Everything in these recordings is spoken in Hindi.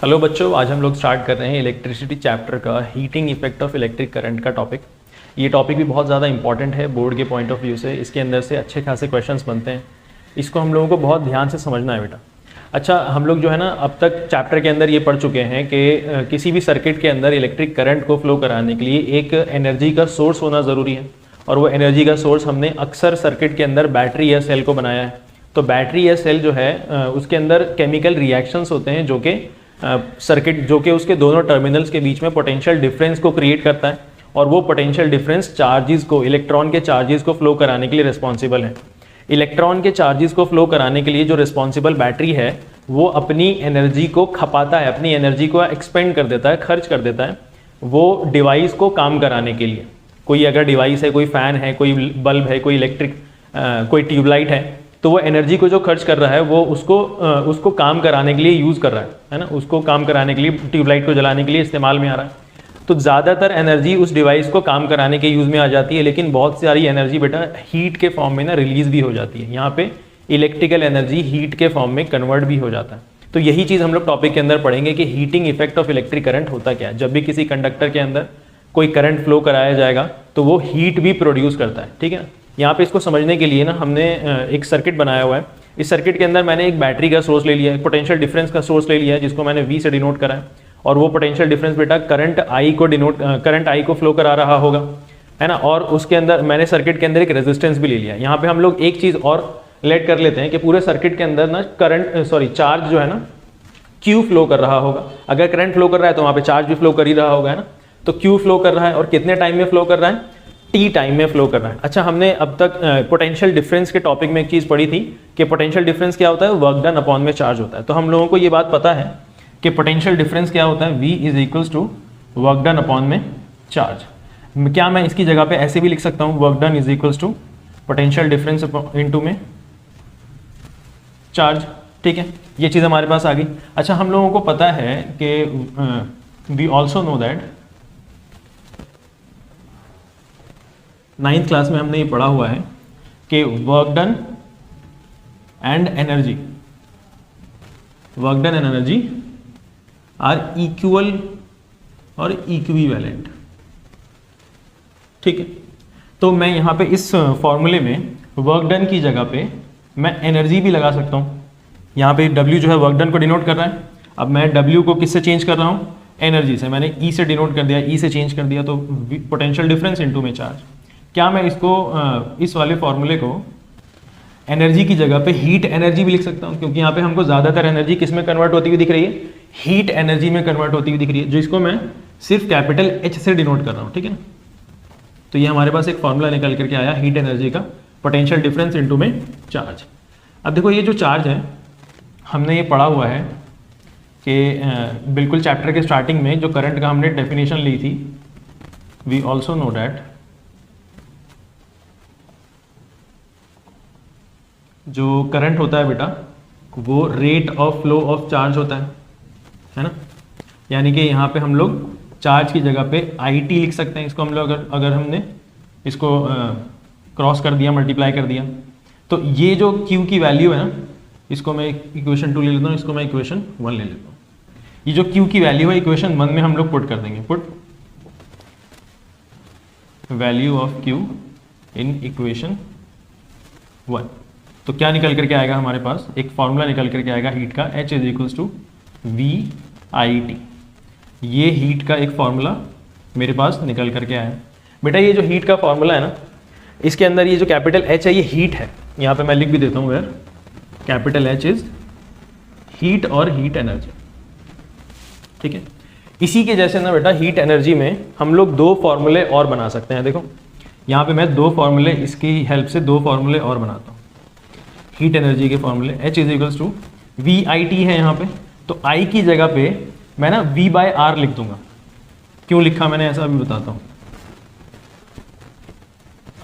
हेलो बच्चों, आज हम लोग स्टार्ट कर रहे हैं इलेक्ट्रिसिटी चैप्टर का heating effect of electric current का टॉपिक। ये टॉपिक भी बहुत ज़्यादा इंपॉर्टेंट है बोर्ड के पॉइंट ऑफ व्यू से। इसके अंदर से अच्छे खासे क्वेश्चंस बनते हैं, इसको हम लोगों को बहुत ध्यान से समझना है बेटा। अच्छा, हम लोग जो है ना अब तक चैप्टर के अंदर ये पढ़ चुके हैं कि किसी भी सर्किट के अंदर इलेक्ट्रिक करंट को फ्लो कराने के लिए एक एनर्जी का सोर्स होना ज़रूरी है, और वो एनर्जी का सोर्स हमने अक्सर सर्किट के अंदर बैटरी या सेल को बनाया है। तो बैटरी या सेल जो है उसके अंदर केमिकल रिएक्शंस होते हैं जो कि सर्किट जो कि उसके दोनों टर्मिनल्स के बीच में पोटेंशियल डिफरेंस को क्रिएट करता है, और वो पोटेंशियल डिफरेंस चार्जेस को, इलेक्ट्रॉन के चार्जेस को फ्लो कराने के लिए रिस्पॉन्सिबल है। इलेक्ट्रॉन के चार्जेस को फ्लो कराने के लिए जो रिस्पॉन्सिबल बैटरी है वो अपनी एनर्जी को खपाता है, अपनी एनर्जी को एक्सपेंड कर देता है, खर्च कर देता है वो डिवाइस को काम कराने के लिए। कोई अगर डिवाइस है, कोई फ़ैन है, कोई बल्ब है, कोई इलेक्ट्रिक कोई ट्यूबलाइट है, तो वो एनर्जी को जो खर्च कर रहा है वो उसको काम कराने के लिए यूज़ कर रहा है ना, उसको काम कराने के लिए, ट्यूबलाइट को जलाने के लिए इस्तेमाल में आ रहा है। तो ज़्यादातर एनर्जी उस डिवाइस को काम कराने के यूज़ में आ जाती है, लेकिन बहुत सारी एनर्जी बेटा हीट के फॉर्म में ना रिलीज़ भी हो जाती है। यहाँ पे इलेक्ट्रिकल एनर्जी हीट के फॉर्म में कन्वर्ट भी हो जाता है। तो यही चीज़ हम लोग टॉपिक के अंदर पढ़ेंगे कि heating effect of electric current होता क्या है। जब भी किसी कंडक्टर के अंदर कोई करंट फ्लो कराया जाएगा तो वो हीट भी प्रोड्यूस करता है, ठीक है ना। यहाँ पे इसको समझने के लिए ना हमने एक सर्किट बनाया हुआ है। इस सर्किट के अंदर मैंने एक बैटरी का सोर्स ले लिया है, पोटेंशियल डिफरेंस का सोर्स ले लिया है जिसको मैंने V से डिनोट करा है, और वो पोटेंशियल डिफरेंस बेटा करंट I को फ्लो करा रहा होगा, है ना। और उसके अंदर मैंने सर्किट के अंदर एक रेजिस्टेंस भी ले लिया है। यहाँ पे हम लोग एक चीज़ और लेट कर लेते हैं कि पूरे सर्किट के अंदर ना चार्ज जो है ना Q फ्लो कर रहा होगा। अगर करंट फ्लो कर रहा है तो वहाँ पे चार्ज भी फ्लो कर ही रहा होगा, है ना। तो Q फ्लो कर रहा है, और कितने टाइम में फ्लो कर रहा है? T टाइम में फ्लो कर रहा है। अच्छा, हमने अब तक पोटेंशियल डिफरेंस के टॉपिक में एक चीज़ पढ़ी थी कि पोटेंशियल डिफरेंस क्या होता है? वर्क डन अपॉन में चार्ज होता है। तो हम लोगों को ये बात पता है कि पोटेंशियल डिफरेंस क्या होता है? V is equals to work done upon में चार्ज। क्या मैं इसकी जगह पे ऐसे भी लिख सकता हूँ? Work done is equals to potential difference into में चार्ज, ठीक है। ये चीज़ हमारे पास आ गई। अच्छा, हम लोगों को पता है कि we also know that 9th class में हमने ये पढ़ा हुआ है कि work done and energy are equal और इक्विवेलेंट, ठीक है। तो मैं यहाँ पे इस फॉर्मूले में वर्क डन की जगह पे मैं एनर्जी भी लगा सकता हूँ। यहाँ पे W जो है वर्क डन को डिनोट कर रहा है। अब मैं W को किससे चेंज कर रहा हूँ? एनर्जी से। मैंने E से डिनोट कर दिया, E से चेंज कर दिया, तो पोटेंशियल डिफरेंस इनटू में चार्ज। क्या मैं इसको इस वाले फॉर्मूले को एनर्जी की जगह पे हीट एनर्जी भी लिख सकता हूँ? क्योंकि यहाँ पे हमको ज़्यादातर एनर्जी किस में कन्वर्ट होती हुई दिख रही है? हीट एनर्जी में कन्वर्ट होती हुई दिख रही है, जिसको मैं सिर्फ कैपिटल H से डिनोट कर रहा हूँ, ठीक है ना। तो ये हमारे पास एक फॉर्मूला निकल करके आया हीट एनर्जी का, पोटेंशियल डिफरेंस इनटू में चार्ज। अब देखो, ये जो चार्ज है हमने ये पढ़ा हुआ है कि बिल्कुल चैप्टर के स्टार्टिंग में जो करंट का हमने डेफिनेशन ली थी, वी ऑल्सो नो डैट जो करंट होता है बेटा वो rate of flow of charge होता है ना। यानी कि यहाँ पे हम लोग चार्ज की जगह पे IT लिख सकते हैं। इसको हम लोग अगर हमने इसको क्रॉस कर दिया, मल्टीप्लाई कर दिया, तो ये जो Q की वैल्यू है ना, इसको मैं इक्वेशन 2 ले लेता हूँ, इसको मैं इक्वेशन 1 ले लेता हूँ। ये जो Q की वैल्यू है इक्वेशन 1 में हम लोग पुट कर देंगे, put value of Q in equation 1। तो क्या निकल करके आएगा हमारे पास? एक फॉर्मूला निकल करके आएगा हीट का, H is equals to VIT। ये हीट का एक फॉर्मूला मेरे पास निकल करके आया बेटा। ये जो हीट का फॉर्मूला है ना, इसके अंदर ये जो कैपिटल H है ये हीट है। यहाँ पे मैं लिख भी देता हूँ where capital H is heat और हीट एनर्जी, ठीक है। इसी के जैसे ना बेटा हीट एनर्जी में हम लोग 2 फॉर्मूले और बना सकते हैं। देखो यहाँ पे मैं 2 फॉर्मूले, इसकी हेल्प से 2 फॉर्मूले और बनाता हूँ हीट एनर्जी के फॉर्मूले। H is equals to VIT है यहाँ पे, तो I की जगह पे मैं ना V/R लिख दूंगा। क्यों लिखा मैंने ऐसा भी बताता हूँ।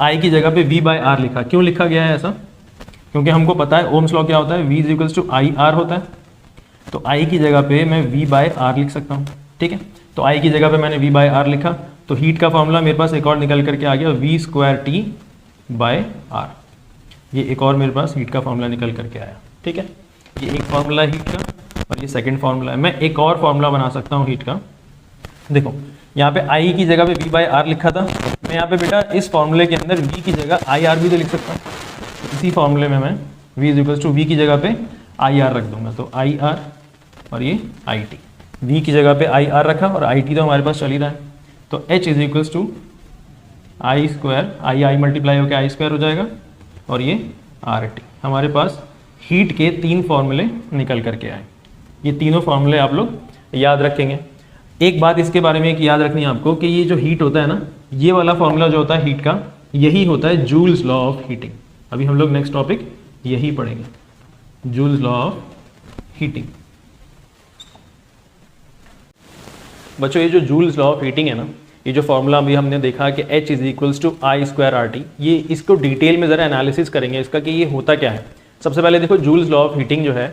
I की जगह पे V/R लिखा, क्यों लिखा गया है ऐसा? क्योंकि हमको पता है ओम्स लॉ क्या होता है, V is equals to IR होता है। तो I की जगह पे मैं V/R लिख सकता हूँ, ठीक है। तो I की जगह पे मैंने V/R लिखा, तो हीट का फॉर्मूला मेरे पास एक और निकल करके आ गया V²T/R। ये एक और मेरे पास हीट का फॉर्मूला निकल करके आया, ठीक है। ये एक फॉर्मूला हीट का, और ये सेकंड फार्मूला है। मैं एक और फार्मूला बना सकता हूँ हीट का। देखो यहाँ पे आई की जगह पे V/R लिखा था, मैं यहाँ पे बेटा इस फार्मूले के अंदर V की जगह IR भी तो लिख सकता हूँ। इसी फार्मूले में मैं V की जगह पे IR रख दूंगा, तो IR और ये IT। V की जगह पे IR रखा और IT तो हमारे पास चल ही रहा है, तो H = I मल्टीप्लाई होकर I² हो जाएगा और ये RT। हमारे पास हीट के 3 फार्मूले निकल करके आए। ये तीनों फार्मूले आप लोग याद रखेंगे। एक बात इसके बारे में एक याद रखनी है आपको कि ये जो हीट होता है ना, ये वाला फार्मूला जो होता है हीट का, यही होता है जूल्स लॉ ऑफ हीटिंग। अभी हम लोग नेक्स्ट टॉपिक यही पढ़ेंगे, जूल्स लॉ ऑफ हीटिंग। बच्चों ये जो जूल्स लॉ ऑफ हीटिंग है ना, ये जो फॉर्मूला अभी हमने देखा कि H = I² RT, ये इसको डिटेल में ज़रा एनालिसिस करेंगे इसका कि ये होता क्या है। सबसे पहले देखो जूल्स लॉ ऑफ हीटिंग जो है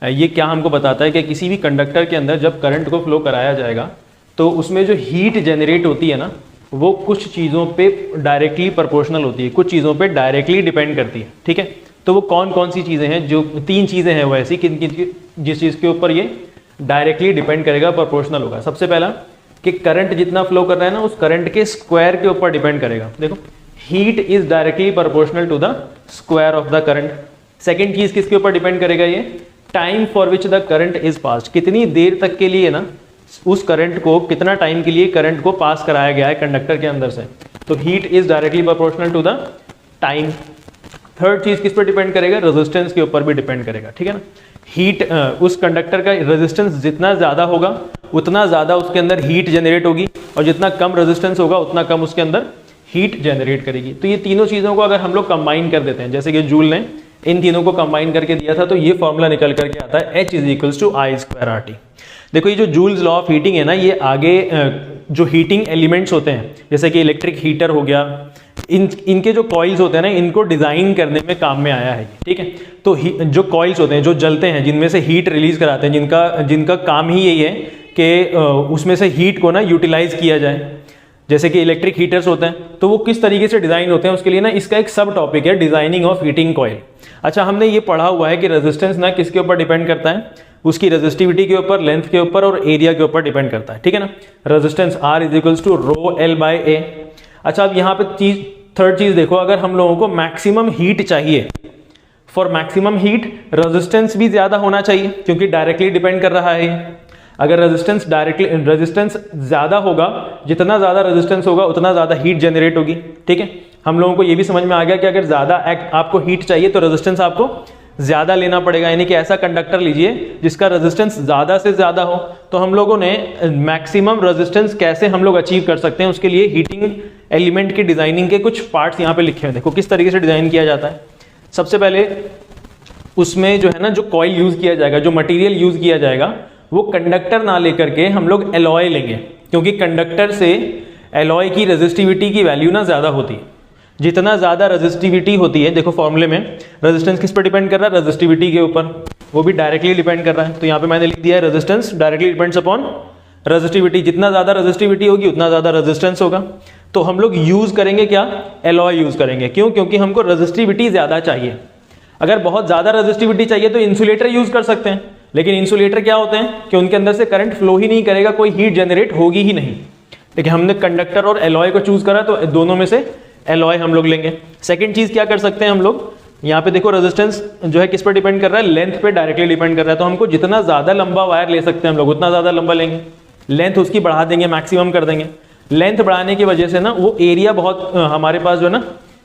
ये क्या हमको बताता है कि किसी भी कंडक्टर के अंदर जब करंट को फ्लो कराया जाएगा तो उसमें जो हीट जनरेट होती है ना, वो कुछ चीज़ों पे डायरेक्टली प्रोपोर्शनल होती है, कुछ चीज़ों पे डायरेक्टली डिपेंड करती है। ठीक है, तो वो कौन कौन सी चीज़ें हैं, जो 3 चीज़ें हैं वो ऐसी किन किन जिस चीज़ के ऊपर ये डायरेक्टली डिपेंड करेगा, प्रोपोर्शनल होगा। सबसे पहला कि करंट जितना फ्लो कर रहा है ना, उस करंट के स्क्वायर के ऊपर डिपेंड करेगा। देखो heat is directly proportional to the square of the current. Second चीज़ किसके ऊपर डिपेंड करेगा, ये time for which the current is passed, कितनी देर तक के लिए ना उस करंट को, कितना टाइम के लिए करंट को पास कराया गया है कंडक्टर के अंदर से। तो heat is directly proportional to the time. Third चीज किस पर डिपेंड करेगा, रेजिस्टेंस के ऊपर भी डिपेंड करेगा। ठीक है ना, हीट उस कंडक्टर का रेजिस्टेंस जितना ज्यादा होगा उतना ज्यादा उसके अंदर हीट जनरेट होगी, और जितना कम रेजिस्टेंस होगा उतना कम उसके अंदर हीट जनरेट करेगी। तो ये तीनों चीजों को अगर हम लोग कंबाइन कर देते हैं, जैसे कि जूल ने इन तीनों को कंबाइन करके दिया था, तो ये फॉर्मूला निकल करके आता है H = I² RT। देखो ये जो जूल्स लॉ ऑफ हीटिंग है ना, ये आगे जो हीटिंग एलिमेंट्स होते हैं जैसे कि इलेक्ट्रिक हीटर हो गया, इनके जो कॉइल्स होते हैं ना, इनको डिजाइन करने में काम में आया है। ठीक है, तो जो कॉइल्स होते हैं जो जलते हैं, जिनमें से हीट रिलीज कराते हैं, जिनका काम ही यही है कि उसमें से हीट को ना यूटिलाइज किया जाए, जैसे कि इलेक्ट्रिक हीटर्स होते हैं, तो वो किस तरीके से डिजाइन होते हैं उसके लिए ना इसका एक सब टॉपिक है, डिजाइनिंग ऑफ हीटिंग कॉइल। अच्छा, हमने ये पढ़ा हुआ है कि रेजिस्टेंस ना किसके ऊपर डिपेंड करता है, उसकी रेजिस्टिविटी के ऊपर, लेंथ के ऊपर और एरिया के ऊपर डिपेंड करता है। ठीक है ना, रेजिस्टेंस R = ρL/A। अच्छा, अब यहाँ पे थर्ड चीज देखो, अगर हम लोगों को मैक्सिमम हीट चाहिए, फॉर मैक्सिमम हीट रेजिस्टेंस भी ज्यादा होना चाहिए क्योंकि डायरेक्टली डिपेंड कर रहा है। अगर रेजिस्टेंस ज्यादा होगा, जितना ज्यादा रेजिस्टेंस होगा उतना ज्यादा हीट जनरेट होगी। ठीक है, हम लोगों को ये भी समझ में आ गया कि अगर ज्यादा आपको हीट चाहिए तो रेजिस्टेंस आपको ज्यादा लेना पड़ेगा, यानी कि ऐसा कंडक्टर लीजिए जिसका रेजिस्टेंस ज्यादा से ज्यादा हो। तो हम लोगों ने मैक्सिमम रेजिस्टेंस कैसे हम लोग अचीव कर सकते हैं, उसके लिए हीटिंग एलिमेंट की डिजाइनिंग के कुछ पार्ट्स यहाँ पे लिखे हैं। देखो किस तरीके से डिजाइन किया जाता है। सबसे पहले उसमें जो है ना, जो कॉइल यूज किया जाएगा, जो मटेरियल यूज किया जाएगा, वो कंडक्टर ना लेकर के हम लोग एलॉय लेंगे, क्योंकि कंडक्टर से एलॉय की रेजिस्टिविटी की वैल्यू ना ज्यादा होती है। जितना ज्यादा रेजिस्टिविटी होती है, देखो फॉर्मूले में रेजिस्टेंस किस पर डिपेंड कर रहा है, रेजिस्टिविटी के ऊपर, वो भी डायरेक्टली डिपेंड कर रहा है। तो यहाँ पे मैंने लिख दिया है resistance directly depends upon resistivity. जितना ज्यादा रेजिस्टिविटी होगी उतना ज्यादा रेजिस्टेंस होगा। तो हम लोग यूज करेंगे क्या, एलॉय यूज करेंगे। क्यों, क्योंकि हमको रेजिस्टिविटी ज्यादा चाहिए। अगर बहुत ज्यादा रेजिस्टिविटी चाहिए तो इंसुलेटर यूज कर सकते हैं, लेकिन इंसुलेटर क्या होते हैं कि उनके अंदर से करंट फ्लो ही नहीं करेगा, कोई हीट जनरेट होगी ही नहीं। लेकिन हमने कंडक्टर और एलॉय को चूज करा, तो दोनों में से एलॉय हम लोग लेंगे। सेकंड चीज क्या कर सकते हैं हम लोग, यहाँ पे देखो रेजिस्टेंस जो है किस पर डिपेंड कर रहा है, लेंथ पे डायरेक्टली डिपेंड कर रहा है। तो हमको जितना ज्यादा लंबा वायर ले सकते हैं हम लोग उतना ज्यादा लंबा लेंगे, लेंथ उसकी बढ़ा देंगे, मैक्सिमम कर देंगे। लेंथ बढ़ाने की वजह से ना वो एरिया बहुत हमारे पास जो है ना,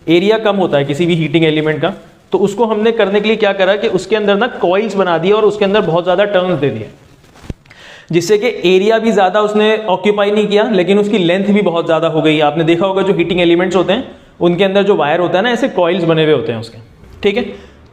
एरिया कम होता है किसी भी हीटिंग एलिमेंट का। तो उसको हमने करने के लिए क्या करा कि उसके अंदर ना कॉइल्स बना दिए और उसके अंदर बहुत ज्यादा टर्न्स दे दिए, जिससे कि एरिया भी ज्यादा उसने ऑक्यूपाई नहीं किया, लेकिन उसकी लेंथ भी बहुत ज्यादा हो गई। आपने देखा होगा जो हीटिंग एलिमेंट्स होते हैं उनके अंदर जो वायर होता है ना, ऐसे कॉइल्स बने हुए होते हैं उसके। ठीक है,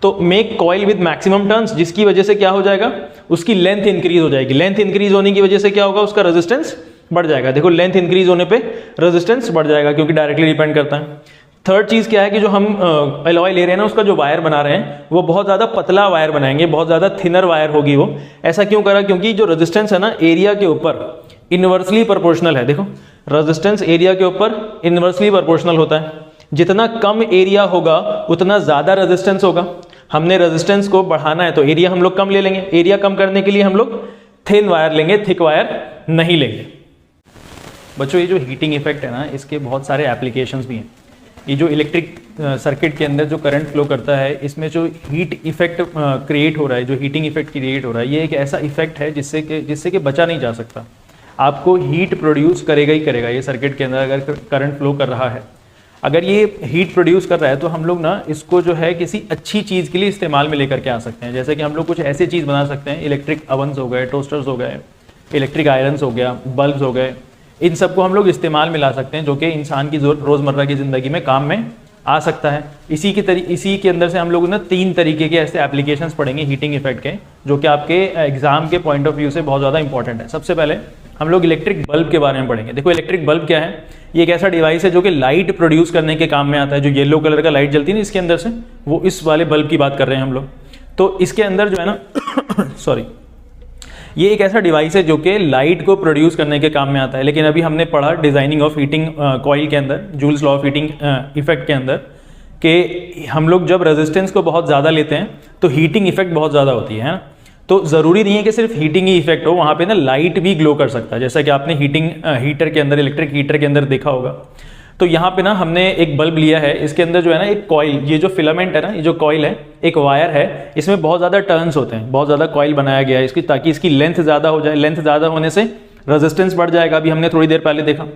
तो make coil with maximum turns, जिसकी वजह से क्या हो जाएगा, उसकी लेंथ इंक्रीज हो जाएगी। लेंथ इंक्रीज होने की वजह से क्या होगा, उसका रेजिस्टेंस बढ़ जाएगा। देखो लेंथ इंक्रीज होने पे रेजिस्टेंस बढ़ जाएगा क्योंकि डायरेक्टली डिपेंड करता है। थर्ड चीज क्या है कि जो हम एलॉय ले रहे हैं ना, उसका जो वायर बना रहे हैं वो बहुत ज्यादा पतला वायर बनाएंगे, बहुत ज्यादा थिनर वायर होगी वो। ऐसा क्यों करा, क्योंकि जो रेजिस्टेंस है ना एरिया के ऊपर इनवर्सली प्रोपोर्शनल है। देखो रेजिस्टेंस एरिया के ऊपर इनवर्सली प्रोपोर्शनल होता है। जितना कम एरिया होगा उतना ज्यादा रेजिस्टेंस होगा। हमने रेजिस्टेंस को बढ़ाना है तो एरिया हम लोग कम ले लेंगे। एरिया कम करने के लिए हम लोग थिन वायर लेंगे, थिक वायर नहीं लेंगे। बच्चों ये जो हीटिंग इफेक्ट है ना, इसके बहुत सारे एप्लीकेशंस भी हैं। ये जो इलेक्ट्रिक सर्किट के अंदर जो करंट फ्लो करता है, इसमें जो हीट इफेक्ट क्रिएट हो रहा है, जो हीटिंग इफेक्ट क्रिएट हो रहा है, ये एक ऐसा इफेक्ट है जिससे कि बचा नहीं जा सकता। आपको हीट प्रोड्यूस करेगा ही करेगा ये सर्किट के अंदर अगर करंट फ्लो कर रहा है। अगर ये हीट प्रोड्यूस कर रहा है तो हम लोग ना इसको जो है किसी अच्छी चीज़ के लिए इस्तेमाल में लेकर के आ सकते हैं। जैसे कि हम लोग कुछ ऐसी चीज़ बना सकते हैं, इलेक्ट्रिक अवन्स हो गए, टोस्टर्स हो गए, इलेक्ट्रिक आयरन्स हो गया, बल्ब्स हो गए, इन सबको हम लोग इस्तेमाल में ला सकते हैं जो कि इंसान की रोज़मर्रा की ज़िंदगी में काम में आ सकता है। इसी के अंदर से हम लोग ना 3 तरीके के ऐसे एप्लीकेशंस पढ़ेंगे हीटिंग इफेक्ट के, जो कि आपके एग्जाम के पॉइंट ऑफ व्यू से बहुत ज़्यादा इंपॉर्टेंट है। सबसे पहले हम लोग इलेक्ट्रिक बल्ब के बारे में पढ़ेंगे। देखो इलेक्ट्रिक बल्ब क्या है, ये एक ऐसा डिवाइस है जो कि लाइट प्रोड्यूस करने के काम में आता है। जो येलो कलर का लाइट जलती है ना इसके अंदर से, वो इस वाले बल्ब की बात कर रहे हैं हम लोग। तो इसके अंदर जो है ना सॉरी, ये एक ऐसा डिवाइस है जो कि लाइट को प्रोड्यूस करने के काम में आता है। लेकिन अभी हमने पढ़ा डिजाइनिंग ऑफ हीटिंग कॉइल के अंदर, joules law of heating effect के अंदर, कि हम लोग जब रेजिस्टेंस को बहुत ज़्यादा लेते हैं तो हीटिंग इफेक्ट बहुत ज़्यादा होती है ना। तो ज़रूरी नहीं है कि सिर्फ हीटिंग ही इफेक्ट हो, वहाँ पे ना लाइट भी ग्लो कर सकता है, जैसा कि आपने हीटर के अंदर, इलेक्ट्रिक हीटर के अंदर देखा होगा। तो यहाँ पे ना हमने एक बल्ब लिया है, इसके अंदर जो है ना एक कॉइल, ये जो फिलामेंट है ना, ये जो कॉइल है, एक वायर है, इसमें बहुत ज़्यादा टर्न्स होते हैं, बहुत ज़्यादा कॉइल बनाया गया है इसकी, ताकि इसकी लेंथ ज़्यादा हो जाए। लेंथ ज़्यादा होने से रेजिस्टेंस बढ़ जाएगा। अभी हमने थोड़ी देर पहले देखा,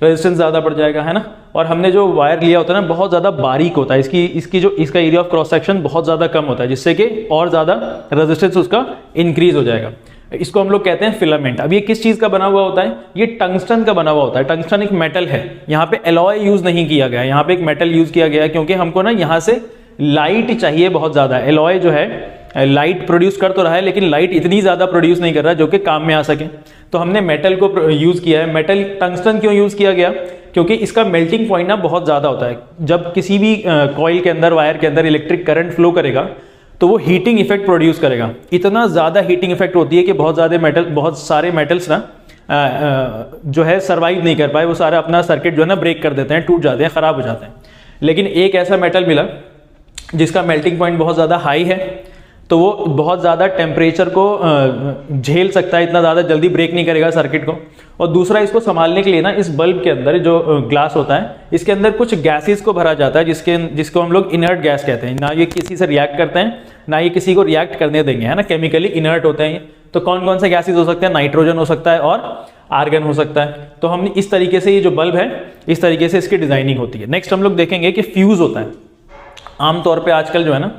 रेजिस्टेंस ज़्यादा बढ़ जाएगा, है ना। और हमने जो वायर लिया होता है ना, बहुत ज़्यादा बारीक होता है, इसका एरिया ऑफ क्रॉस सेक्शन बहुत ज़्यादा कम होता है, जिससे कि और ज़्यादा रेजिस्टेंस उसका इंक्रीज हो जाएगा। इसको हम लोग कहते हैं फिलामेंट। अब ये किस चीज़ का बना हुआ होता है, ये टंगस्टन का बना हुआ होता है। टंगस्टन एक मेटल है, यहाँ पे एलॉय यूज़ नहीं किया गया है, यहाँ पे एक मेटल यूज़ किया गया है, क्योंकि हमको ना यहाँ से लाइट चाहिए बहुत ज़्यादा। एलॉय जो है लाइट प्रोड्यूस कर तो रहा है, लेकिन लाइट इतनी ज़्यादा प्रोड्यूस नहीं कर रहा जो कि काम में आ सके। तो हमने मेटल को यूज़ किया है। मेटल टंगस्टन क्यों यूज़ किया गया, क्योंकि इसका मेल्टिंग पॉइंट ना बहुत ज़्यादा होता है। जब किसी भी कॉइल के अंदर, वायर के अंदर इलेक्ट्रिक करंट फ्लो करेगा तो वो हीटिंग इफेक्ट प्रोड्यूस करेगा। इतना ज़्यादा हीटिंग इफेक्ट होती है कि बहुत सारे मेटल्स ना जो है सर्वाइव नहीं कर पाए, वो सारा अपना सर्किट जो है ना ब्रेक कर देते हैं, टूट जाते हैं, ख़राब हो जाते हैं। लेकिन एक ऐसा मेटल मिला जिसका मेल्टिंग पॉइंट बहुत ज़्यादा हाई है, तो वो बहुत ज़्यादा टेम्परेचर को झेल सकता है, इतना ज़्यादा जल्दी ब्रेक नहीं करेगा सर्किट को। और दूसरा, इसको संभालने के लिए ना इस बल्ब के अंदर जो ग्लास होता है, इसके अंदर कुछ गैसेस को भरा जाता है, जिसको हम लोग इनर्ट गैस कहते हैं। ना ये किसी से रिएक्ट करते हैं, ना ये किसी को रिएक्ट करने देंगे, है ना। केमिकली इनर्ट होते हैं ये। तो कौन कौन से गैसेस हो सकते हैं, नाइट्रोजन हो सकता है और आर्गन हो सकता है। तो हमने इस तरीके से, ये जो बल्ब है, इस तरीके से इसकी डिजाइनिंग होती है। नेक्स्ट हम लोग देखेंगे कि फ्यूज होता है। आमतौर पर आजकल जो है ना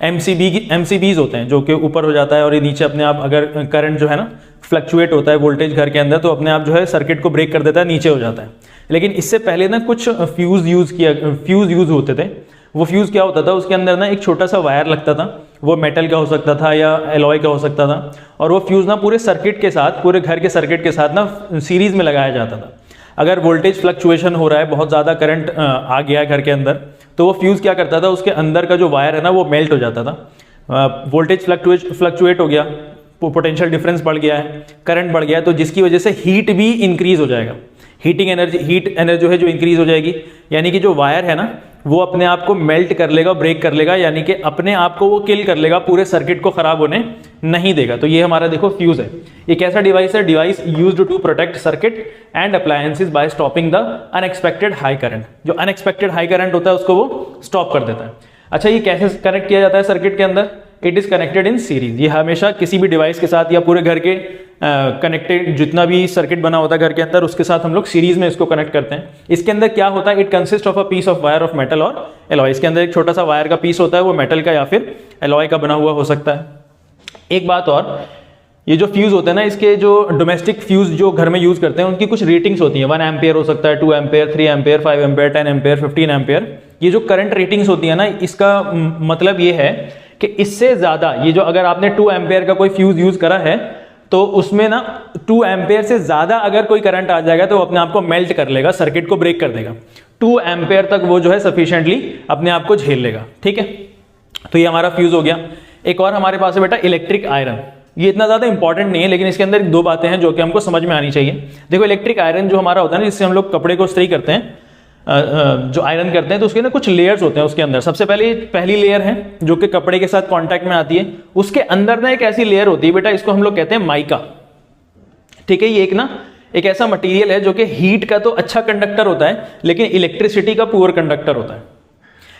MCBs होते हैं, जो कि ऊपर हो जाता है और ये नीचे अपने आप, अगर करंट जो है ना फ्लक्चुएट होता है वोल्टेज घर के अंदर, तो अपने आप जो है सर्किट को ब्रेक कर देता है, नीचे हो जाता है। लेकिन इससे पहले ना कुछ फ्यूज यूज होते थे। वो फ्यूज क्या होता था, उसके अंदर ना एक छोटा सा वायर लगता था, वो मेटल का हो सकता था या एलॉय का हो सकता था, और वो फ्यूज ना पूरे सर्किट के साथ, पूरे घर के सर्किट के साथ ना सीरीज में लगाया जाता था। अगर वोल्टेज फ्लक्चुएशन हो रहा है, बहुत ज़्यादा करंट आ गया है घर के अंदर, तो वो फ्यूज़ क्या करता था, उसके अंदर का जो वायर है ना वो मेल्ट हो जाता था। वोल्टेज फ्लक्चुएट हो गया, पोटेंशियल डिफरेंस बढ़ गया है, करंट बढ़ गया है, तो जिसकी वजह से हीट भी इंक्रीज हो जाएगा। हीट एनर्जी जो है जो इंक्रीज हो जाएगी, यानी कि जो वायर है ना वो अपने आप को मेल्ट कर लेगा, ब्रेक कर लेगा, यानी कि अपने आप को वो किल कर लेगा, पूरे सर्किट को खराब होने नहीं देगा। तो ये हमारा देखो फ्यूज है। ये कैसा डिवाइस है, device used to protect circuit and appliances by stopping the unexpected high current. जो अनएक्सपेक्टेड हाई करंट होता है उसको वो स्टॉप कर देता है। अच्छा, ये कैसे कनेक्ट किया जाता है सर्किट के अंदर, it is connected in series. ये हमेशा किसी भी डिवाइस के साथ या पूरे घर के कनेक्टेड जितना भी सर्किट बना होता है घर के अंदर, उसके साथ हम लोग सीरीज में इसको कनेक्ट करते हैं। इसके अंदर क्या होता है, it consist of a piece of wire of metal और एलॉय। इसके अंदर एक छोटा सा वायर का पीस होता है, वो मेटल का या फिर एलॉय का बना हुआ हो सकता है। एक बात और, ये जो फ्यूज होते हैं ना, इसके जो डोमेस्टिक फ्यूज जो घर में यूज करते हैं, उनकी कुछ रेटिंग्स होती हैं। 1 एम्पेयर हो सकता है, 2 ampere, 3 ampere, 5 ampere, 10 ampere, 15 ampere. ये जो करंट रेटिंग्स होती है ना, इसका मतलब ये है कि इससे ज्यादा, ये जो अगर आपने 2 एम्पेयर का कोई फ्यूज यूज करा है, तो उसमें ना 2 एम्पेयर से ज्यादा अगर कोई करंट आ जाएगा तो वो अपने आप को मेल्ट कर लेगा, सर्किट को ब्रेक कर देगा। 2 एम्पेयर तक वो जो है सफिशिएंटली अपने आप को झेल लेगा, ठीक है। तो ये हमारा फ्यूज हो गया। एक और हमारे पास है बेटा इलेक्ट्रिक आयरन। ये इतना ज्यादा इंपॉर्टेंट नहीं है, लेकिन इसके अंदर 2 बातें हैं जो कि हमको समझ में आनी चाहिए। देखो, इलेक्ट्रिक आयरन जो हमारा होता है ना, जिससे हम लोग कपड़े को इस्त्री करते हैं, जो आयरन करते हैं तो उसके ना कुछ लेयर्स होते हैं उसके अंदर। सबसे पहले पहली लेयर है जो कि कपड़े के साथ कांटेक्ट में आती है, उसके अंदर ना एक ऐसी लेयर होती है बेटा, इसको हम लोग कहते हैं माइका। ठीक है, ये एक ऐसा मटेरियल है जो कि हीट का तो अच्छा कंडक्टर होता है लेकिन इलेक्ट्रिसिटी का पुअर कंडक्टर होता है।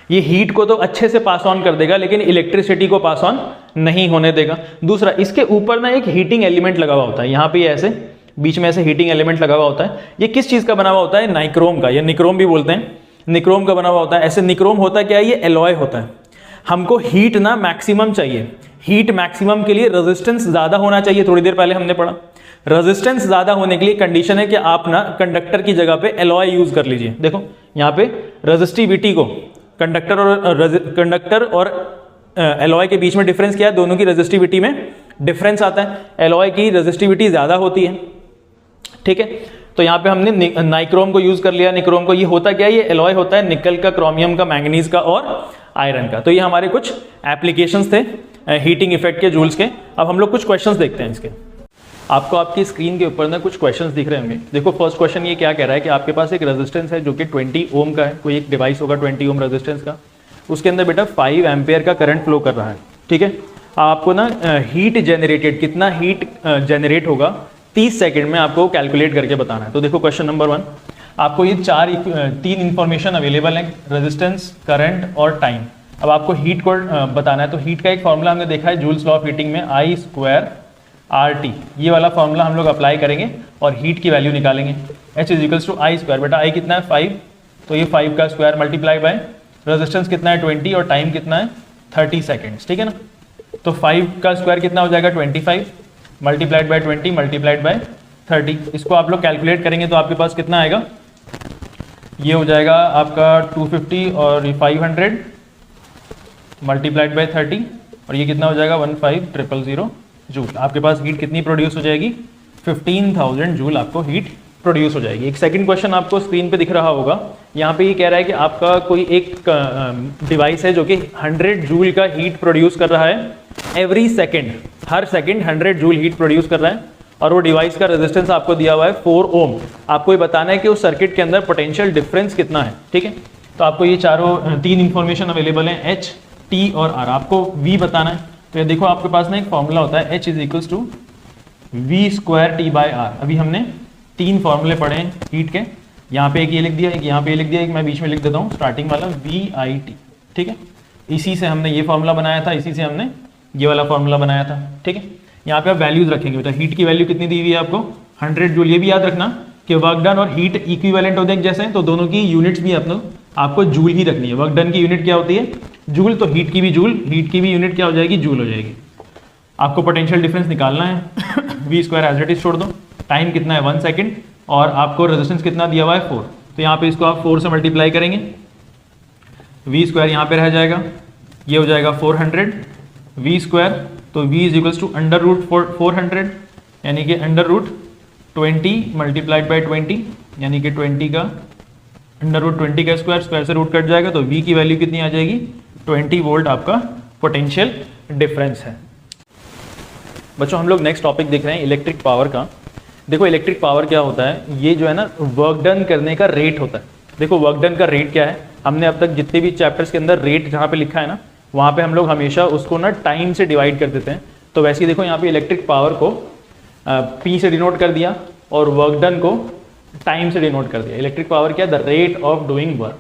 ये हीट को तो अच्छे से पास ऑन कर देगा लेकिन इलेक्ट्रिसिटी को पास ऑन नहीं होने देगा। दूसरा, इसके ऊपर ना एक हीटिंग एलिमेंट लगा हुआ होता है, यहाँ पे ऐसे बीच में ऐसे हीटिंग एलिमेंट लगा हुआ होता है। ये किस चीज का बना हुआ होता है? नाइक्रोम का, या निक्रोम भी बोलते हैं, निक्रोम का बना हुआ होता है। ऐसे निक्रोम होता क्या है? ये एलॉय होता है। हमको हीट ना मैक्सिमम चाहिए, हीट मैक्सिमम के लिए रेजिस्टेंस ज्यादा होना चाहिए। थोड़ी देर पहले हमने पढ़ा, रेजिस्टेंस ज्यादा होने के लिए कंडीशन है कि आप ना कंडक्टर की जगह पे एलॉय यूज कर लीजिए। देखो यहाँ पे रेजिस्टिविटी को कंडक्टर और एलॉय के बीच में डिफरेंस क्या है? दोनों की रेजिस्टिविटी में डिफरेंस आता है, एलॉय की रेजिस्टिविटी ज्यादा होती है। ठीक है, तो यहाँ पे हमने नाइक्रोम को यूज कर लिया, निक्रोम को। ये होता क्या है? ये एलॉय होता है निकल का, क्रोमियम का, मैंगनीज का और आयरन का। तो ये हमारे कुछ एप्लीकेशंस थे हीटिंग इफेक्ट के, जूल्स के। अब हम लोग कुछ क्वेश्चंस देखते हैं इसके। आपको आपकी स्क्रीन के ऊपर ना कुछ क्वेश्चंस दिख रहे होंगे। देखो फर्स्ट क्वेश्चन ये क्या कह रहा है कि आपके पास एक रेजिस्टेंस है जो कि 20 ओम का है, कोई एक डिवाइस होगा 20 ओम रेजिस्टेंस का, उसके अंदर बेटा 5 एम्पेयर का करंट फ्लो कर रहा है। ठीक है, आपको ना हीट जनरेटेड, कितना हीट जनरेट होगा 30 सेकंड में आपको कैलकुलेट करके बताना है। तो देखो क्वेश्चन नंबर 1, आपको ये तीन इंफॉर्मेशन अवेलेबल है, रेजिस्टेंस, करंट और टाइम। अब आपको हीट को बताना है। तो हीट का एक फॉर्मूला हमने देखा है जूल्स लॉ ऑफ हीटिंग में, I² RT, ये वाला फॉर्मूला हम लोग अप्लाई करेंगे और हीट की वैल्यू निकालेंगे। H = I²। बेटा I कितना है? 5, तो ये 5 का स्क्वायर मल्टीप्लाई बाय रेजिस्टेंस कितना है? 20 और टाइम कितना है? 30 सेकेंड्स। ठीक है ना, तो 5 का स्क्वायर कितना हो जाएगा? 25 मल्टीप्लाइड बाय 20 मल्टीप्लाइड बाय 30। इसको आप लोग कैलकुलेट करेंगे तो आपके पास कितना आएगा? ये हो जाएगा आपका 250 और 500 मल्टीप्लाइड बाय 30, और ये कितना हो जाएगा? 15000 जूल। आपके पास हीट कितनी प्रोड्यूस हो जाएगी? 15000 जूल आपको हीट प्रोड्यूस हो जाएगी। एक सेकंड क्वेश्चन आपको स्क्रीन पे दिख रहा होगा, यहाँ पे ये कह रहा है कि आपका कोई एक डिवाइस है जो कि 100 जूल का हीट प्रोड्यूस कर रहा है एवरी सेकेंड, हर सेकेंड 100 जूल हीट प्रोड्यूस कर रहा है, और वो डिवाइस का रेजिस्टेंस आपको दिया हुआ है 4 ओम। आपको ये बताना है कि उस सर्किट के अंदर पोटेंशियल डिफरेंस कितना है। ठीक है, तो आपको ये तीन इंफॉर्मेशन अवेलेबल है, H, T और R। आपको V बताना है। तो ये देखो आपके पास ना एक फॉर्मूला होता है, H = V²T/R। अभी हमने 3 फॉर्मूले पढ़े हैं हीट के, यहाँ पे एक ये लिख दिया, एक यहाँ पे लिख दिया, एक मैं बीच में लिख देता हूँ स्टार्टिंग वाला VIT। ठीक है, इसी से हमने ये फॉर्मूला बनाया था, इसी से हमने ये वाला फॉर्मूला बनाया था। ठीक है, यहाँ पे आप वैल्यूज रखेंगे बेटा। हीट की वैल्यू कितनी दी हुई है आपको? 100 जूल। ये भी याद रखना कि वर्क डन और हीट इक्विवेलेंट होते हैं जैसे, तो दोनों की यूनिट्स भी आपको जूल ही रखनी है। वर्क डन की यूनिट क्या होती है? जूल। तो हीट की भी जूल, हीट की भी यूनिट क्या हो जाएगी? जूल हो जाएगी। आपको पोटेंशियल डिफरेंस निकालना है, V² एज इट इज छोड़ दो। टाइम कितना है? 1 सेकेंड, और आपको रेजिस्टेंस कितना दिया हुआ है? 4। तो यहाँ पे इसको आप 4 से मल्टीप्लाई करेंगे, V² यहाँ पे रह जाएगा, ये हो जाएगा 400 V²। तो V = √400, यानी कि √20 मल्टीप्लाइड बाई 20, यानी कि 20 का √20 का स्क्वायर, स्क्वायर से रूट कट जाएगा, तो V की वैल्यू कितनी आ जाएगी? 20 वोल्ट आपका पोटेंशियल डिफरेंस है। बच्चों हम लोग नेक्स्ट टॉपिक देख रहे हैं इलेक्ट्रिक पावर का। देखो इलेक्ट्रिक पावर क्या होता है? ये जो है ना वर्क डन करने का रेट होता है। देखो वर्क डन का रेट क्या है? हमने अब तक जितने भी चैप्टर्स के अंदर रेट जहाँ पे लिखा है ना, वहाँ पे हम लोग हमेशा उसको ना टाइम से डिवाइड कर देते हैं। तो वैसे ही देखो यहाँ पे इलेक्ट्रिक पावर को P से डिनोट कर दिया और वर्क डन को टाइम से डिनोट कर दिया। इलेक्ट्रिक पावर क्या है? The rate of doing work.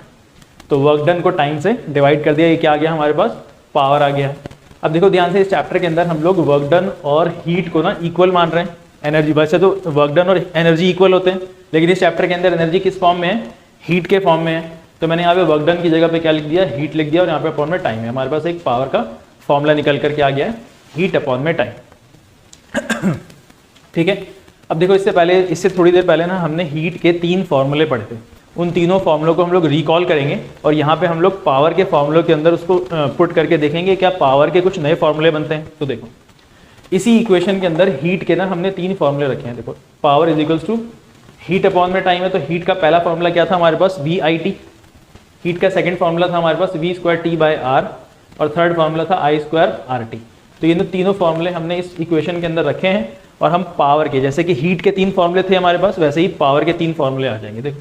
तो वर्क डन को टाइम से डिवाइड कर दिया, ये क्या आ गया हमारे पास? पावर आ गया है। अब देखो ध्यान से, इस चैप्टर के अंदर हम लोग वर्क डन और हीट को ना इक्वल मान रहे हैं। एनर्जी, वैसे तो वर्क डन और एनर्जी इक्वल होते हैं, लेकिन इस चैप्टर के अंदर एनर्जी किस फॉर्म में है? हीट के फॉर्म में है। तो मैंने यहाँ पे वर्क डन की जगह पे क्या लिख दिया? हीट लिख दिया, और यहाँ पे अपॉन में टाइम है। हमारे पास एक पावर का फॉर्मूला निकल करके आ गया है, हीट अपॉन में टाइम। ठीक है, अब देखो इससे थोड़ी देर पहले ना हमने हीट के 3 फॉर्मूले पढ़े थे। उन तीनों फॉर्मूलों को हम लोग रिकॉल करेंगे और यहाँ पे हम लोग पावर के फॉर्मूलों के अंदर उसको पुट करके देखेंगे क्या पावर के कुछ नए फॉर्मूले बनते हैं। तो देखो इसी इक्वेशन के अंदर हीट के ना हमने 3 फॉर्मूले रखे हैं। देखो पावर = हीट अपॉन में टाइम है, तो हीट का पहला फॉर्मूला क्या था हमारे पास? VIT। हीट का सेकंड फॉर्मूला था हमारे पास V²T/R, और थर्ड फॉर्मूला था I² RT। तो ये तीनों फॉर्मूले हमने इस इक्वेशन के अंदर रखे हैं, और हम पावर के, जैसे कि हीट के 3 फॉर्मूले थे हमारे पास, वैसे ही पावर के 3 फॉर्मूले आ जाएंगे। देखो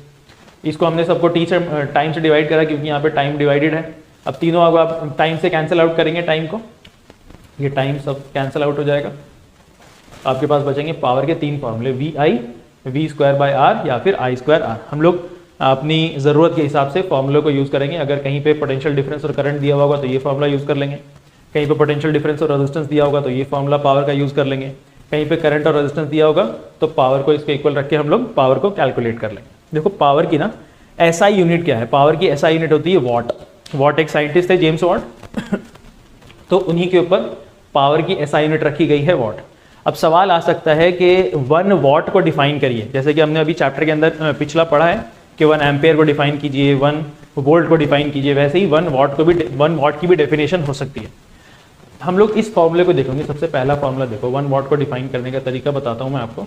इसको हमने सबको टी से टाइम से डिवाइड करा क्योंकि यहाँ पे टाइम डिवाइडेड है। अब तीनों अब आप टाइम से कैंसिल आउट करेंगे टाइम को, ये टाइम सब कैंसिल आउट हो जाएगा। आपके पास बचेंगे पावर के 3 फॉर्मूले, V I, V square by R या फिर आई स्क्वायर आर। हम लोग अपनी ज़रूरत के हिसाब से फॉर्मूले को यूज़ करेंगे। अगर कहीं पे पोटेंशियल डिफरेंस और करंट दिया होगा तो ये फॉर्मूला यूज़ कर लेंगे, कहीं पे पोटेंशियल डिफरेंस और रेजिस्टेंस दिया होगा तो ये फॉर्मूला पावर का यूज़ कर लेंगे, कहीं पे करंट और रेजिस्टेंस दिया होगा तो पावर को इसके इक्वल रख के हम लोग पावर को कैलकुलेट कर लेंगे। देखो पावर की ना एसआई यूनिट क्या है, पावर की एसआई यूनिट होती है वॉट। वॉट एक साइंटिस्ट है जेम्स वॉट तो उन्हीं के ऊपर पावर की एसआई यूनिट रखी गई है वॉट। अब सवाल आ सकता है कि 1 वॉट को डिफाइन करिए, जैसे कि हमने अभी चैप्टर के अंदर पिछला पढ़ा है कि 1 एम्पेयर को डिफाइन कीजिए, 1 वोल्ट को डिफाइन कीजिए, वैसे ही 1 वॉट की भी डेफिनेशन हो सकती है। हम लोग इस फॉर्मूले को देखेंगे। सबसे पहला फॉर्मूला देखो, 1 वॉट को डिफाइन करने का तरीका बताता हूँ मैं आपको।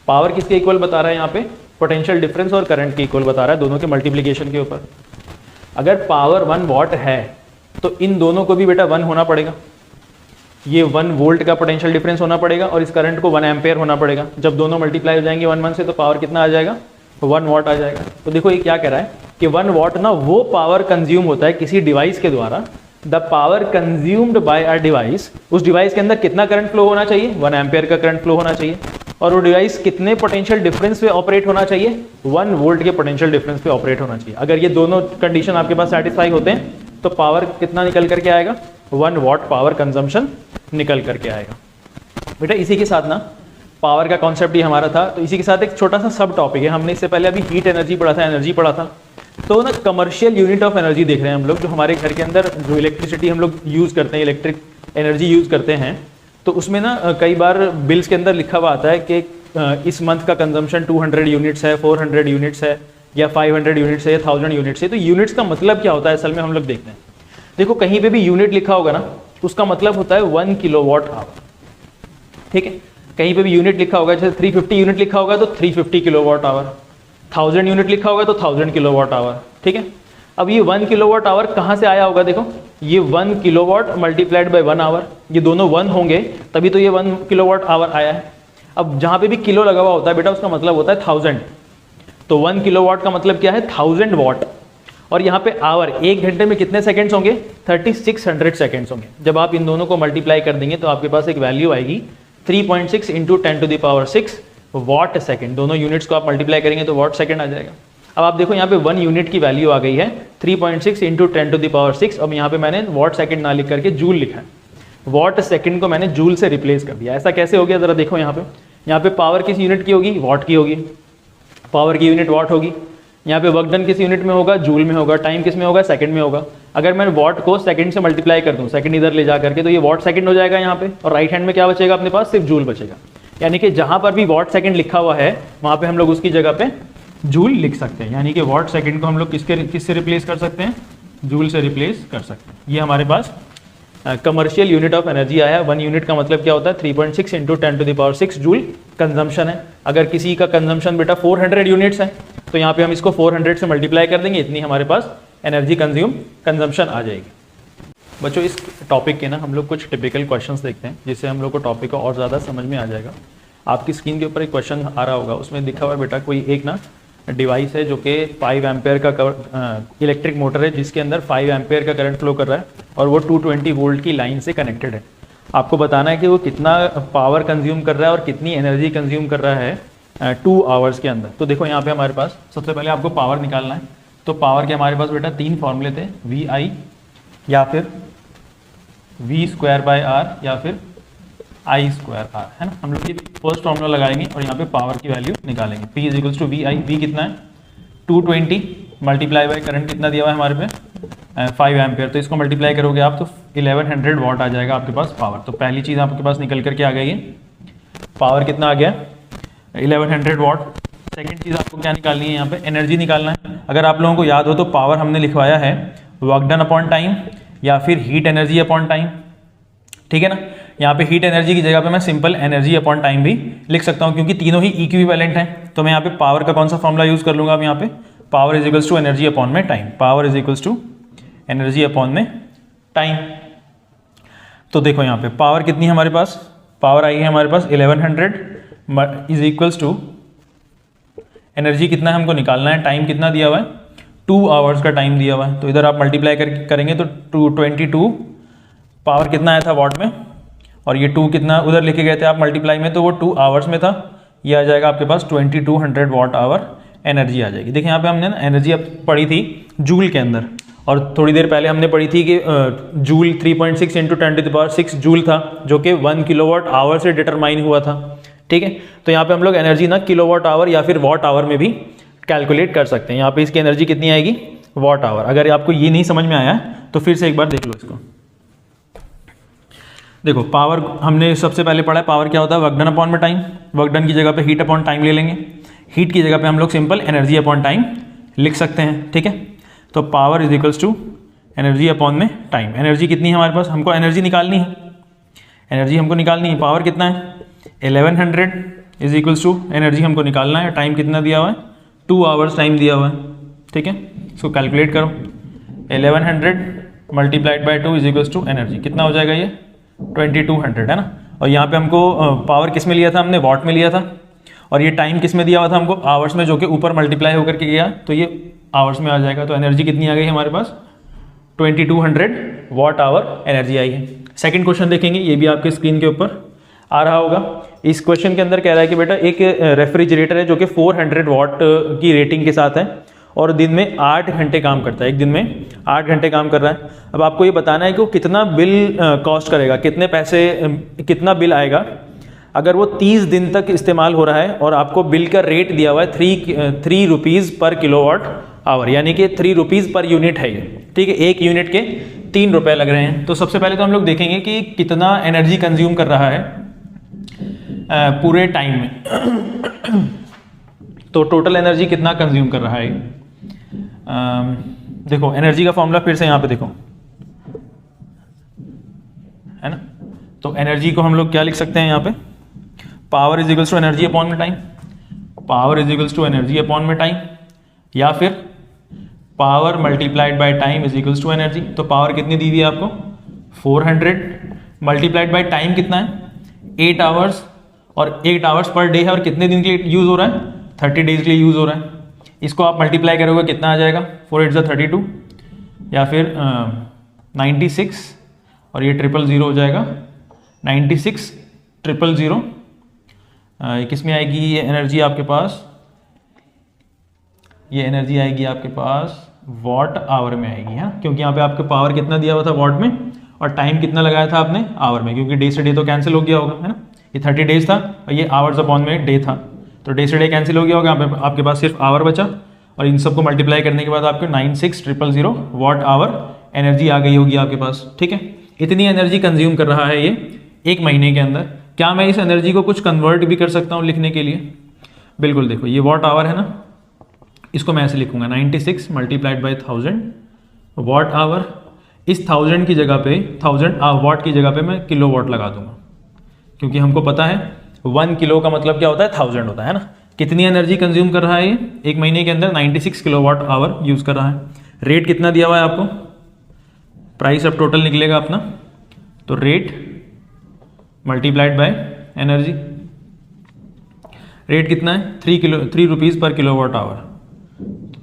पावर किसके इक्वल बता रहा है यहाँ पे, पोटेंशियल डिफरेंस और करंट के इक्वल बता रहा है, दोनों के मल्टीप्लीकेशन के ऊपर। अगर पावर 1 वॉट है तो इन दोनों को भी बेटा 1 होना पड़ेगा। ये 1 वोल्ट का पोटेंशियल डिफरेंस होना पड़ेगा और इस करंट को 1 एम्पेयर होना पड़ेगा। जब दोनों मल्टीप्लाई हो जाएंगे 1 से तो पावर कितना आ जाएगा, 1 वॉट आ जाएगा। तो देखो ये क्या कह रहा है कि 1 वॉट ना वो पावर कंज्यूम होता है किसी डिवाइस के द्वारा, the power consumed by a device. उस डिवाइस के अंदर कितना करंट फ्लो होना चाहिए, 1 एम्पेयर का करंट फ्लो होना चाहिए, और वो डिवाइस कितने पोटेंशियल डिफरेंस पे ऑपरेट होना चाहिए, 1 वोल्ट के पोटेंशियल डिफरेंस पे ऑपरेट होना चाहिए। अगर ये दोनों कंडीशन आपके पास सेटिस्फाई होते हैं तो पावर कितना निकल करके आएगा, 1 वॉट पावर कंजम्पशन निकल करके आएगा। बेटा इसी के साथ ना पावर का कॉन्सेप्ट ही हमारा था, तो इसी के साथ एक छोटा सा सब टॉपिक है। हमने इससे पहले अभी हीट एनर्जी पढ़ा था, एनर्जी पढ़ा था, तो ना कमर्शियल यूनिट ऑफ एनर्जी देख रहे हैं हम लोग। जो हमारे घर के अंदर जो इलेक्ट्रिसिटी हम लोग यूज़ करते हैं, इलेक्ट्रिक एनर्जी यूज़ करते हैं, तो उसमें ना कई बार बिल्स के अंदर लिखा हुआ आता है कि इस मंथ का कंजम्पशन 200 यूनिट्स है, 400 यूनिट्स है, या 500 यूनिट्स है, या 1000 यूनिट्स है। तो यूनिट्स का मतलब क्या होता है असल में हम लोग देखते हैं। देखो कहीं पे भी यूनिट लिखा होगा ना उसका मतलब होता है 1 किलोवाट आवर, ठीक है। कहीं पे भी यूनिट लिखा होगा, जैसे 350 यूनिट लिखा होगा तो 350 किलोवाट आवर, 1000 यूनिट लिखा होगा तो 1000 किलोवाट आवर, ठीक है। अब ये 1 किलोवाट आवर कहाँ से आया होगा, देखो ये 1 किलोवाट मल्टीप्लाइड बाय 1 आवर, ये दोनों 1 होंगे तभी तो ये 1 किलोवाट आवर आया है। अब जहाँ पे भी किलो लगा हुआ होता है बेटा उसका मतलब होता है 1000, तो 1 किलोवाट का मतलब क्या है 1000 वॉट। और यहाँ पे आवर, 1 घंटे में कितने सेकंड्स होंगे, 3600 सेकंड्स होंगे। जब आप इन दोनों को मल्टीप्लाई कर देंगे तो आपके पास एक वैल्यू आएगी 3.6 इंटू 10⁻6 वॉट सेकंड। दोनों यूनिट्स को आप मल्टीप्लाई करेंगे तो वॉट सेकंड आ जाएगा। अब आप देखो यहाँ पे 1 यूनिट की वैल्यू आ गई है 3.6 इंटू 10⁻6। अब यहाँ पे मैंने वॉट सेकंड ना लिख करके जूल लिखा है, वॉट सेकंड को मैंने जूल से रिप्लेस कर दिया। ऐसा कैसे हो गया जरा देखो, यहाँ पे पावर किस यूनिट की होगी, वॉट की होगी, पावर की यूनिट वॉट होगी। यहाँ पे वर्क डन किस यूनिट में होगा, जूल में होगा। टाइम किस में होगा, सेकंड में होगा। अगर मैं वॉट को सेकंड से मल्टीप्लाई कर दूँ, सेकंड इधर ले जा करके, तो ये वॉट सेकंड हो जाएगा यहाँ पे, और राइट हैंड में क्या बचेगा अपने पास, सिर्फ जूल बचेगा। यानी कि जहाँ पर भी वॉट सेकंड लिखा हुआ है वहाँ पे हम लोग उसकी जगह पे जूल लिख सकते हैं। यानी कि वॉट सेकंड को हम लोग किससे रिप्लेस कर सकते हैं, जूल से रिप्लेस कर सकते हैं। ये हमारे पास कमर्शियल यूनिट ऑफ एनर्जी आया। 1 यूनिट का मतलब क्या होता है, 3.6 इंटू 10⁻6 जूल कंजम्पशन है। अगर किसी का कंजम्पशन बेटा 400 यूनिट्स है तो यहाँ पे हम इसको 400 से मल्टीप्लाई कर देंगे, इतनी हमारे पास एनर्जी कंजम्पशन आ जाएगी। बच्चों इस टॉपिक के ना हम लोग कुछ टिपिकल क्वेश्चंस देखते हैं जिससे हम लोग को टॉपिक को और ज़्यादा समझ में आ जाएगा। आपकी स्क्रीन के ऊपर एक क्वेश्चन आ रहा होगा, उसमें दिखा हुआ है बेटा कोई एक ना डिवाइस है जो कि 5 एम्पेयर का इलेक्ट्रिक मोटर है जिसके अंदर 5 एम्पेयर का करंट फ्लो कर रहा है और वो 220 वोल्ट की लाइन से कनेक्टेड है। आपको बताना है कि वो कितना पावर कंज्यूम कर रहा है और कितनी एनर्जी कंज्यूम कर रहा है 2 आवर्स के अंदर। तो देखो यहाँ पे हमारे पास सबसे पहले आपको पावर निकालना है। तो पावर के हमारे पास बेटा 3 फॉर्मूले थे, वी आई या फिर वी स्क्वायर बाय आर या फिर आई स्क्वायर आर, है ना। हम लोग ये फर्स्ट फॉर्मूला लगाएंगे और यहाँ पे पावर की वैल्यू निकालेंगे। P is equals to V I, V कितना है 220 मल्टीप्लाई बाय करंट कितना दिया हुआ है हमारे पे 5 एम्पेयर, तो इसको मल्टीप्लाई करोगे आप तो 1100 वॉट आ जाएगा आपके पास पावर। तो पहली चीज़ आपके पास निकल करके आ गई है, पावर कितना आ गया 1100 वॉट। सेकेंड चीज़ आपको क्या निकालनी है, यहाँ पे एनर्जी निकालना है। अगर आप लोगों को याद हो तो पावर हमने लिखवाया है वर्क डन अपॉन टाइम या फिर हीट एनर्जी अपॉन टाइम, ठीक है ना। यहाँ पे हीट एनर्जी की जगह पे मैं सिंपल एनर्जी अपॉन टाइम भी लिख सकता हूँ क्योंकि तीनों ही इक्विवेलेंट हैं। तो मैं यहाँ पे पावर का कौन सा फॉर्मूला यूज़ कर लूँगा, अब यहाँ पे power is equals to energy upon में time, power is equals to energy upon में टाइम। तो देखो यहाँ पे पावर कितनी है हमारे पास, पावर आई है हमारे पास 1100 इज इक्वल्स टू एनर्जी कितना है हमको निकालना है, टाइम कितना दिया हुआ है, 2 आवर्स का टाइम दिया हुआ है। तो इधर आप मल्टीप्लाई करेंगे तो 22 पावर कितना आया था वॉट में, और ये 2 कितना उधर लेके गए थे आप मल्टीप्लाई में, तो वो 2 आवर्स में था। ये आ जाएगा आपके पास 2200 वॉट आवर एनर्जी आ जाएगी। देखिए यहाँ पे हमने ना एनर्जी अब पढ़ी थी जूल के अंदर, और थोड़ी देर पहले हमने पढ़ी थी कि जूल 3.6 × 10⁶ जूल था, जो कि 1 किलोवाट आवर से डिटरमाइन हुआ था। ठीक है, तो यहाँ पे हम लोग एनर्जी ना किलोवाट आवर या फिर वॉट आवर में भी कैलकुलेट कर सकते हैं। यहाँ पे इसकी एनर्जी कितनी आएगी, वॉट आवर। अगर आपको ये नहीं समझ में आया तो फिर से एक बार देख लो इसको। देखो पावर हमने सबसे पहले पढ़ा है, पावर क्या होता है, वर्क डन अपॉन में टाइम। वर्क डन की जगह पे हीट अपॉन टाइम ले लेंगे, हीट की जगह पे हम लोग सिंपल एनर्जी अपॉन टाइम लिख सकते हैं। ठीक है, तो power is equals to energy upon में टाइम। एनर्जी कितनी है हमारे पास, हमको एनर्जी निकालनी है, एनर्जी हमको निकालनी है। पावर कितना है 1100 इज इक्वल्स टू एनर्जी हमको निकालना है, टाइम कितना दिया हुआ है 2 आवर्स टाइम दिया हुआ है। ठीक है, इसको कैलकुलेट करो, 1100 multiplied by 2 is equals to energy कितना हो जाएगा, ये 2200 है ना। और यहाँ पे हमको पावर किस में लिया था, हमने वॉट में लिया था, और ये टाइम किस में दिया हुआ था हमको, आवर्स में, जो कि ऊपर मल्टीप्लाई होकर के गया, तो ये आवर्स में आ जाएगा। तो एनर्जी कितनी आ गई हमारे पास 2200 वॉट आवर एनर्जी आई है। सेकंड क्वेश्चन देखेंगे, ये भी आपके स्क्रीन के ऊपर आ रहा होगा। इस क्वेश्चन के अंदर कह रहा है कि बेटा एक रेफ्रिजरेटर है जो कि 400 वॉट की रेटिंग के साथ है और दिन में 8 घंटे काम करता है, एक दिन में 8 घंटे काम कर रहा है। अब आपको ये बताना है कि वो कितना बिल कॉस्ट करेगा, कितने पैसे, कितना बिल आएगा अगर वो 30 दिन तक इस्तेमाल हो रहा है, और आपको बिल का रेट दिया हुआ है 3 रुपीज़ पर किलोवाट आवर, यानी कि 3 रुपीज़ पर यूनिट है ये। ठीक है, एक यूनिट के 3 रुपये लग रहे हैं। तो सबसे पहले तो हम लोग देखेंगे कि कितना एनर्जी कंज्यूम कर रहा है पूरे टाइम में। तो टोटल एनर्जी कितना कंज्यूम कर रहा है, देखो एनर्जी का फॉर्मूला फिर से यहाँ पे देखो, है ना। तो एनर्जी को हम लोग क्या लिख सकते हैं यहाँ पे, power is equals to energy upon में time, power is equals to energy upon में टाइम, या फिर power multiplied by time is equals to energy. तो पावर कितनी दी हुई है आपको 400 मल्टीप्लाइड बाय टाइम कितना है 8 आवर्स, और 8 आवर्स पर डे है, और कितने दिन के लिए यूज़ हो रहा है 30 डेज के लिए यूज़ हो रहा है। इसको आप मल्टीप्लाई करोगे कितना आ जाएगा 4 8 32, या फिर 96, और ये 000 हो जाएगा 96 000। किस में आएगी ये एनर्जी आपके पास, ये एनर्जी आएगी आपके पास वॉट आवर में आएगी, हाँ, क्योंकि यहाँ पे आपको पावर कितना दिया हुआ था वॉट में, और टाइम कितना लगाया था आपने आवर में, क्योंकि डे से डे तो कैंसिल हो गया होगा, है ना। ये 30 डेज था और ये आवर्स अपॉन में डे था, तो डे से डे कैंसिल हो गया होगा, यहाँ पे आपके पास सिर्फ आवर बचा, और इन सबको मल्टीप्लाई करने के बाद आपको 96 000 वॉट आवर एनर्जी आ गई होगी आपके पास। ठीक है, इतनी एनर्जी कंज्यूम कर रहा है ये एक महीने के अंदर। क्या मैं इस एनर्जी को कुछ कन्वर्ट भी कर सकता हूँ लिखने के लिए, बिल्कुल। देखो ये वॉट आवर है ना, इसको मैं ऐसे लिखूंगा 96 मल्टीप्लाइड बाई 1000 वॉट आवर। इस 1000 की जगह पे 1000 वॉट की जगह पे मैं किलो वॉट लगा दूंगा, क्योंकि हमको पता है 1 किलो का मतलब क्या होता है 1000 होता है ना। कितनी एनर्जी कंज्यूम कर रहा है ये एक महीने के अंदर 96 किलोवाट आवर यूज़ कर रहा है। रेट कितना दिया हुआ है आपको, प्राइस अब टोटल निकलेगा अपना, तो rate multiplied by energy. Rate कितना है 3 रुपीज़ पर किलोवाट आवर,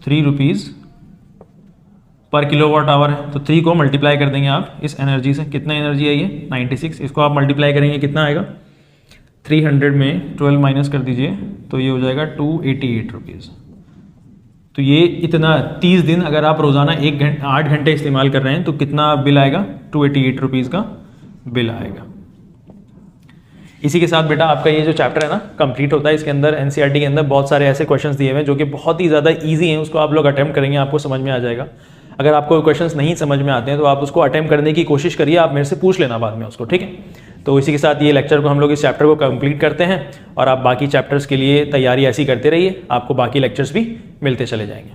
3 रुपीज़ पर किलोवाट आवर है, तो 3 को मल्टीप्लाई कर देंगे आप इस एनर्जी से। कितना एनर्जी है ये 96, इसको आप मल्टीप्लाई करेंगे कितना आएगा 300 में 12 माइनस कर दीजिए, तो ये हो जाएगा 288 रुपीज़। तो ये इतना 30 दिन अगर आप रोज़ाना 8 घंटे इस्तेमाल कर रहे हैं तो कितना बिल आएगा 288 रुपीज़ का बिल आएगा। इसी के साथ बेटा आपका ये जो चैप्टर है ना कंप्लीट होता है। इसके अंदर एनसीईआरटी के अंदर बहुत सारे ऐसे क्वेश्चंस दिए हुए हैं जो कि बहुत ही ज़्यादा इजी हैं, उसको आप लोग अटेम्प्ट करेंगे आपको समझ में आ जाएगा। अगर आपको क्वेश्चंस नहीं समझ में आते हैं तो आप उसको अटेम्प्ट करने की कोशिश करिए, आप मेरे से पूछ लेना बाद में उसको, ठीक है। तो इसी के साथ ये लेक्चर को हम लोग इस चैप्टर को कंप्लीट करते हैं और आप बाकी चैप्टर्स के लिए तैयारी ऐसी करते रहिए, आपको बाकी लेक्चर्स भी मिलते चले जाएंगे।